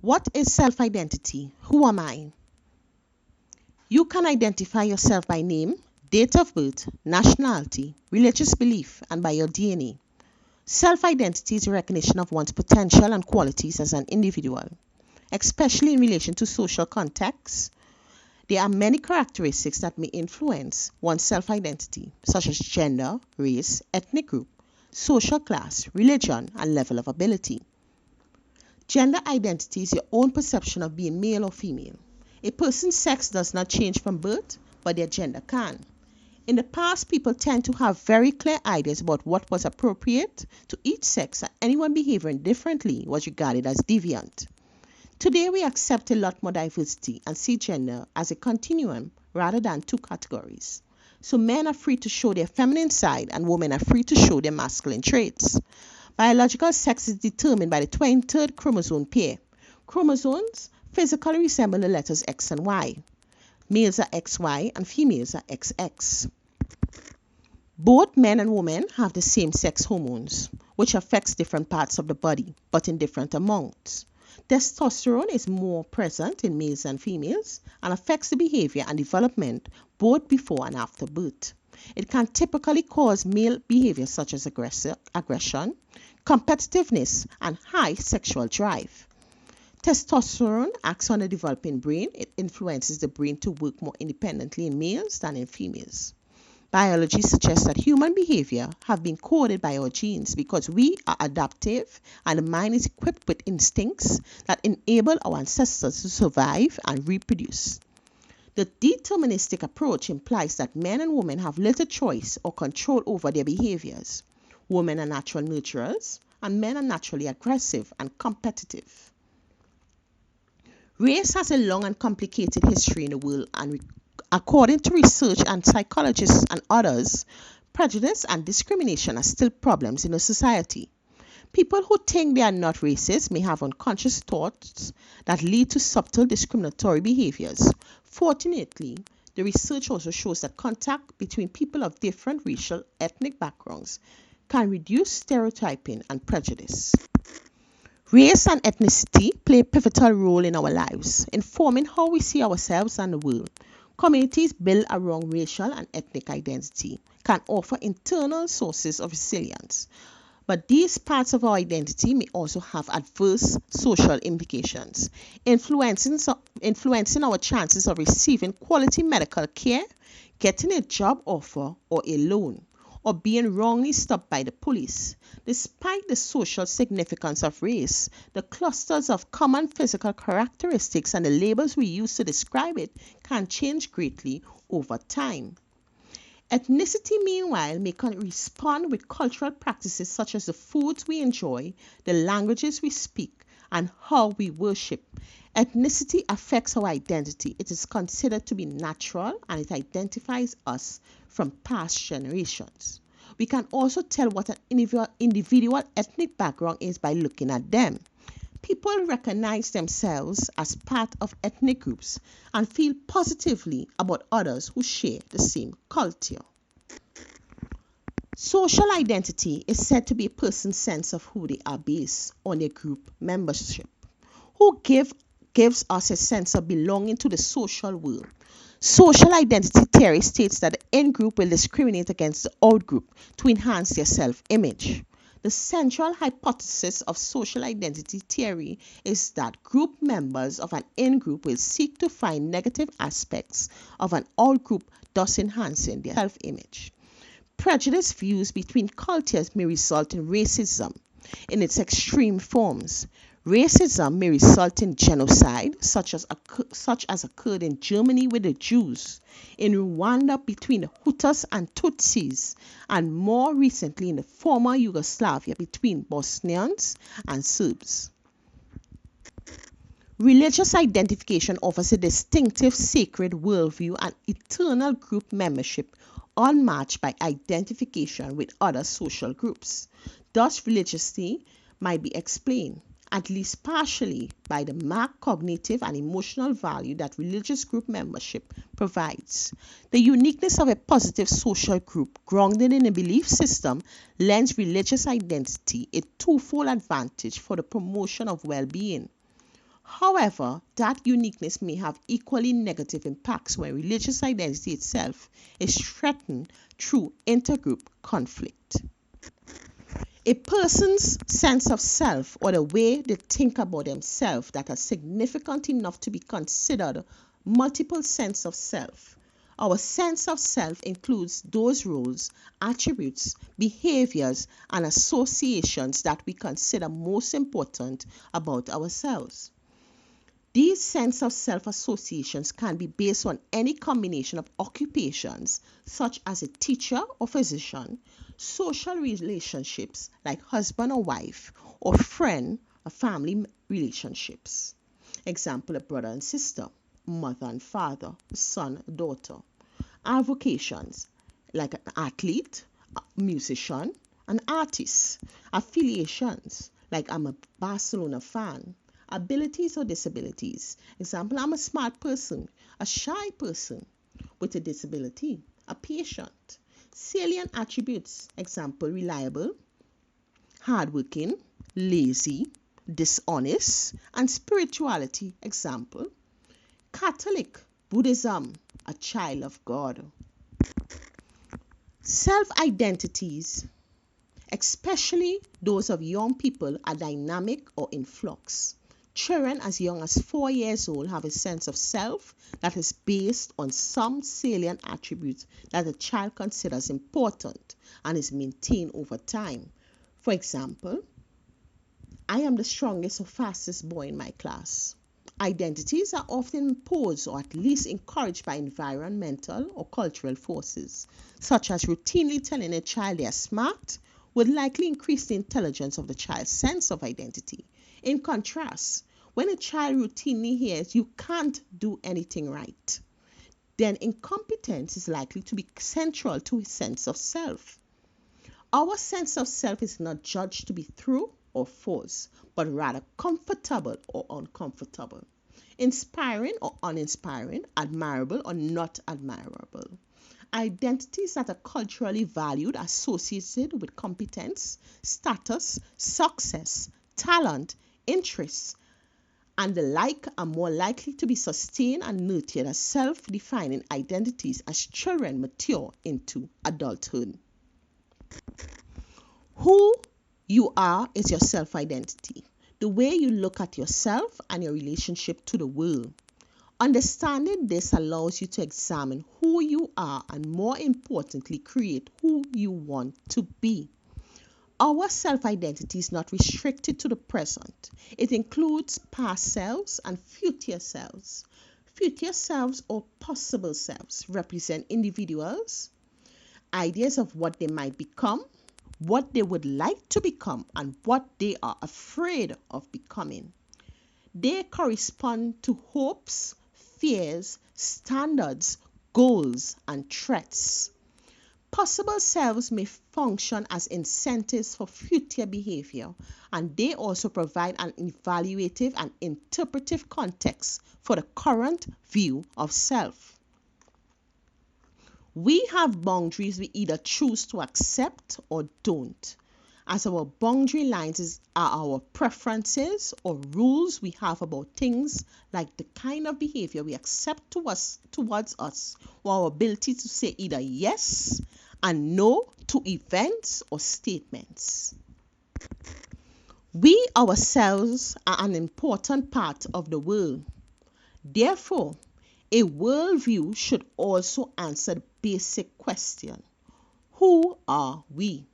What is self-identity? Who am I? You can identify yourself by name, date of birth, nationality, religious belief, and by your DNA. Self-identity is a recognition of one's potential and qualities as an individual, especially in relation to social contexts. There are many characteristics that may influence one's self-identity, such as gender, race, ethnic group, social class, religion, and level of ability. Gender identity is your own perception of being male or female. A person's sex does not change from birth, but their gender can. In the past, people tend to have very clear ideas about what was appropriate to each sex, and anyone behaving differently was regarded as deviant. Today, we accept a lot more diversity and see gender as a continuum rather than two categories. So men are free to show their feminine side and women are free to show their masculine traits. Biological sex is determined by the 23rd chromosome pair. Chromosomes physically resemble the letters X and Y. Males are XY and females are XX. Both men and women have the same sex hormones, which affects different parts of the body, but in different amounts. Testosterone is more present in males and females and affects the behavior and development both before and after birth. It can typically cause male behavior such as aggression, competitiveness, and high sexual drive. Testosterone acts on the developing brain. It influences the brain to work more independently in males than in females. Biology suggests that human behavior have been coded by our genes because we are adaptive and the mind is equipped with instincts that enable our ancestors to survive and reproduce. The deterministic approach implies that men and women have little choice or control over their behaviors. Women are natural nurturers and men are naturally aggressive and competitive. Race has a long and complicated history in the world, and according to research and psychologists and others, prejudice and discrimination are still problems in a society. People who think they are not racist may have unconscious thoughts that lead to subtle discriminatory behaviors. Fortunately, the research also shows that contact between people of different racial ethnic backgrounds can reduce stereotyping and prejudice. Race and ethnicity play a pivotal role in our lives, informing how we see ourselves and the world. Communities built around racial and ethnic identity can offer internal sources of resilience. But these parts of our identity may also have adverse social implications, influencing our chances of receiving quality medical care, getting a job offer or a loan, or being wrongly stopped by the police. Despite the social significance of race, the clusters of common physical characteristics and the labels we use to describe it can change greatly over time. Ethnicity, meanwhile, may correspond with cultural practices such as the foods we enjoy, the languages we speak, and how we worship. Ethnicity affects our identity. It is considered to be natural and it identifies us from past generations. We can also tell what an individual ethnic background is by looking at them. People recognize themselves as part of ethnic groups and feel positively about others who share the same culture. Social identity is said to be a person's sense of who they are based on their group membership, who gives us a sense of belonging to the social world. Social identity theory states that the in-group will discriminate against the out-group to enhance their self-image. The central hypothesis of social identity theory is that group members of an in-group will seek to find negative aspects of an out-group, thus enhancing their self-image. Prejudice views between cultures may result in racism in its extreme forms. Racism may result in genocide, such as occurred in Germany with the Jews, in Rwanda between the Hutus and Tutsis, and more recently in the former Yugoslavia between Bosnians and Serbs. Religious identification offers a distinctive sacred worldview and eternal group membership unmatched by identification with other social groups. Thus, religiosity might be explained, at least partially, by the marked cognitive and emotional value that religious group membership provides. The uniqueness of a positive social group grounded in a belief system lends religious identity a twofold advantage for the promotion of well-being. However, that uniqueness may have equally negative impacts when religious identity itself is threatened through intergroup conflict. A person's sense of self, or the way they think about themselves, that are significant enough to be considered multiple sense of self. Our sense of self includes those roles, attributes, behaviors, and associations that we consider most important about ourselves. These sense of self associations can be based on any combination of occupations, such as a teacher or physician, social relationships like husband or wife, or friend or family relationships. Example, a brother and sister, mother and father, son, daughter. Our vocations, like an athlete, a musician, an artist. Affiliations, like I'm a Barcelona fan. Abilities or disabilities. Example, I'm a smart person, a shy person with a disability, a patient. Salient attributes. Example, reliable, hardworking, lazy, dishonest, and spirituality. Example, Catholic, Buddhism, a child of God. Self-identities, especially those of young people, are dynamic or in flux. Children as young as 4 years old have a sense of self that is based on some salient attributes that a child considers important and is maintained over time. For example, I am the strongest or fastest boy in my class. Identities are often imposed or at least encouraged by environmental or cultural forces, such as routinely telling a child they are smart would likely increase the intelligence of the child's sense of identity. In contrast, when a child routinely hears you can't do anything right, then incompetence is likely to be central to his sense of self. Our sense of self is not judged to be true or false, but rather comfortable or uncomfortable, inspiring or uninspiring, admirable or not admirable. Identities that are culturally valued are associated with competence, status, success, talent, interests, and the like are more likely to be sustained and nurtured as self-defining identities as children mature into adulthood. Who you are is your self-identity, the way you look at yourself and your relationship to the world. Understanding this allows you to examine who you are and, more importantly, create who you want to be. Our self-identity is not restricted to the present. It includes past selves and future selves. Future selves or possible selves represent individuals, ideas of what they might become, what they would like to become, and what they are afraid of becoming. They correspond to hopes, fears, standards, goals, and threats. Possible selves may function as incentives for future behavior, and they also provide an evaluative and interpretive context for the current view of self. We have boundaries we either choose to accept or don't, as our boundary lines are our preferences or rules we have about things like the kind of behavior we accept towards us, or our ability to say either yes and no to events or statements. We ourselves are an important part of the world. Therefore, a worldview should also answer the basic question: who are we?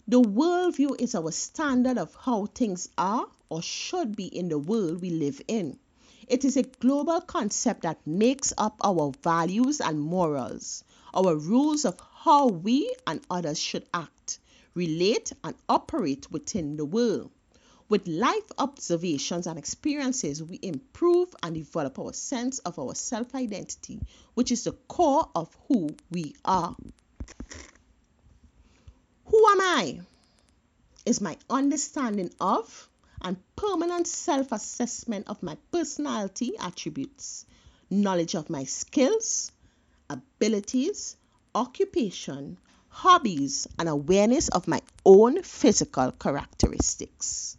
The worldview is our standard of how things are or should be in the world we live in. It is a global concept that makes up our values and morals, our rules of how we and others should act, relate, and operate within the world. With life observations and experiences, we improve and develop our sense of our self-identity, which is the core of who we are. Who am I? Is my understanding of and permanent self-assessment of my personality attributes, knowledge of my skills, abilities, occupation, hobbies, and awareness of my own physical characteristics.